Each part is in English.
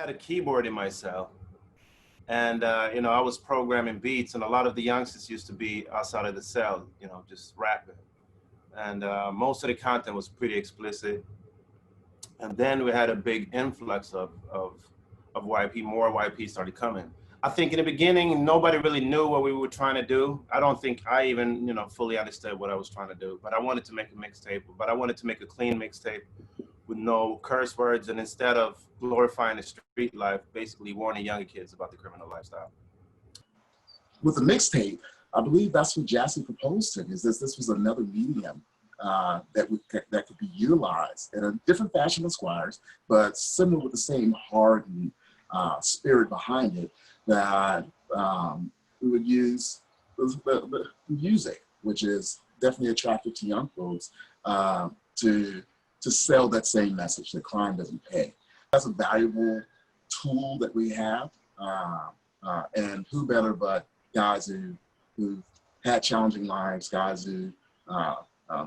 had a keyboard in my cell, and you know, I was programming beats, and a lot of the youngsters used to be outside of the cell, you know, just rapping. And most of the content was pretty explicit. And then we had a big influx of YP, more YP started coming. I think in the beginning, nobody really knew what we were trying to do. I don't think I even, you know, fully understood what I was trying to do, but I wanted to make a mixtape, but I wanted to make a clean mixtape with no curse words, and instead of glorifying the street life, basically warning younger kids about the criminal lifestyle. With the mixtape, I believe that's what Jassy proposed to me, is this was another medium that could be utilized in a different fashion than Squires, but similar with the same heart and spirit behind it, that we would use the music, which is definitely attractive to young folks, to sell that same message that crime doesn't pay. That's a valuable tool that we have, and who better but guys who've had challenging lives, guys who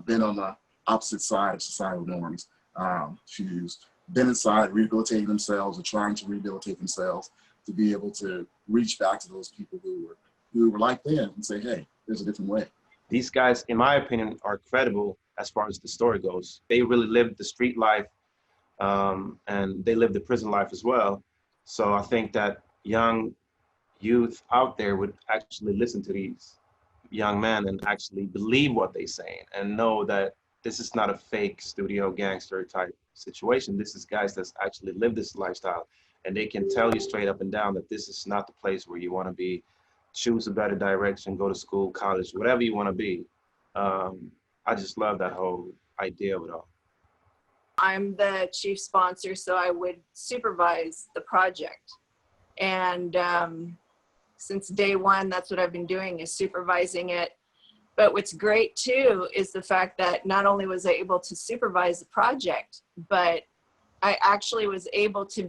been on the opposite side of societal norms, who's been inside rehabilitating themselves or trying to rehabilitate themselves, to be able to reach back to those people who were like them and say, hey, there's a different way. These guys, in my opinion, are credible as far as the story goes. They really lived the street life, and they lived the prison life as well. So I think that young youth out there would actually listen to these young men and actually believe what they're saying and know that this is not a fake studio gangster type situation. This is guys that's actually lived this lifestyle, and they can tell you straight up and down that this is not the place where you want to be. Choose a better direction, go to school, college, whatever you want to be. I just love that whole idea of it all. I'm the chief sponsor, so I would supervise the project. And since day one, that's what I've been doing, is supervising it. But what's great too is the fact that not only was I able to supervise the project, but I actually was able to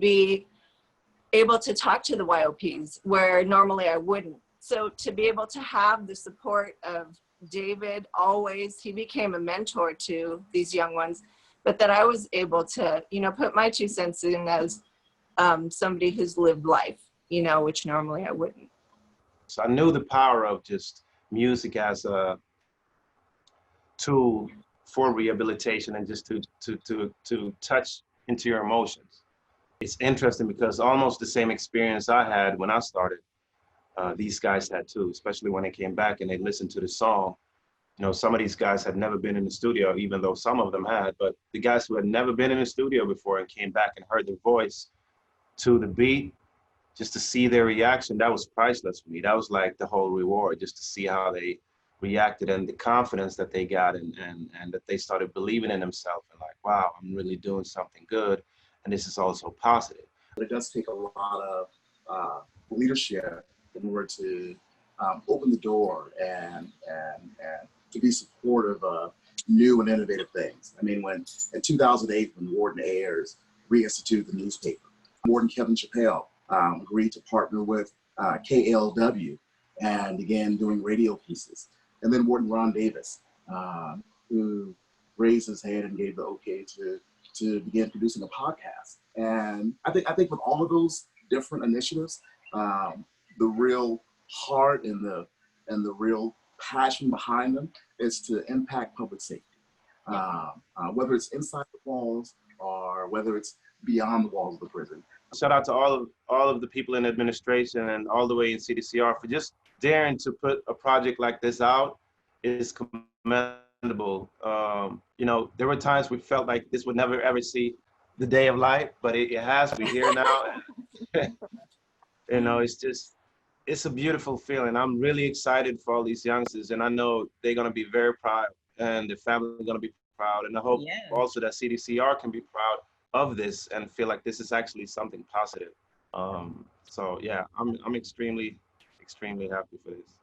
talk to the YOPs where normally I wouldn't. So to be able to have the support of David, always, he became a mentor to these young ones, but that I was able to, you know, put my 2 cents in as somebody who's lived life, you know, which normally I wouldn't. So I knew the power of just music as a tool for rehabilitation and just to touch into your emotions. It's interesting because almost the same experience I had when I started, these guys had too, especially when they came back and they listened to the song. You know, some of these guys had never been in the studio, even though some of them had, but the guys who had never been in the studio before and came back and heard the voice to the beat, just to see their reaction, that was priceless for me. That was like the whole reward, just to see how they reacted and the confidence that they got, and that they started believing in themselves and like, wow, I'm really doing something good. And this is also positive. But it does take a lot of leadership in order to open the door and to be supportive of new and innovative things. I mean, when in 2008, when Warden Ayers reinstituted the newspaper, Warden Kevin Chappelle agreed to partner with KLW and began doing radio pieces. And then Warden Ron Davis, who raised his hand and gave the okay to begin producing a podcast. And I think with all of those different initiatives, the real heart and the real passion behind them is to impact public safety, whether it's inside the walls or whether it's beyond the walls of the prison. Shout out to all of the people in administration and all the way in CDCR for just daring to put a project like this out. Is commendable. You know, there were times we felt like this would never ever see the day of light, but it has. We're here now. You know, it's a beautiful feeling. I'm really excited for all these youngsters, and I know they're gonna be very proud, and their family are gonna be proud, and I hope also that CDCR can be proud of this and feel like this is actually something positive. So yeah, I'm extremely happy for this.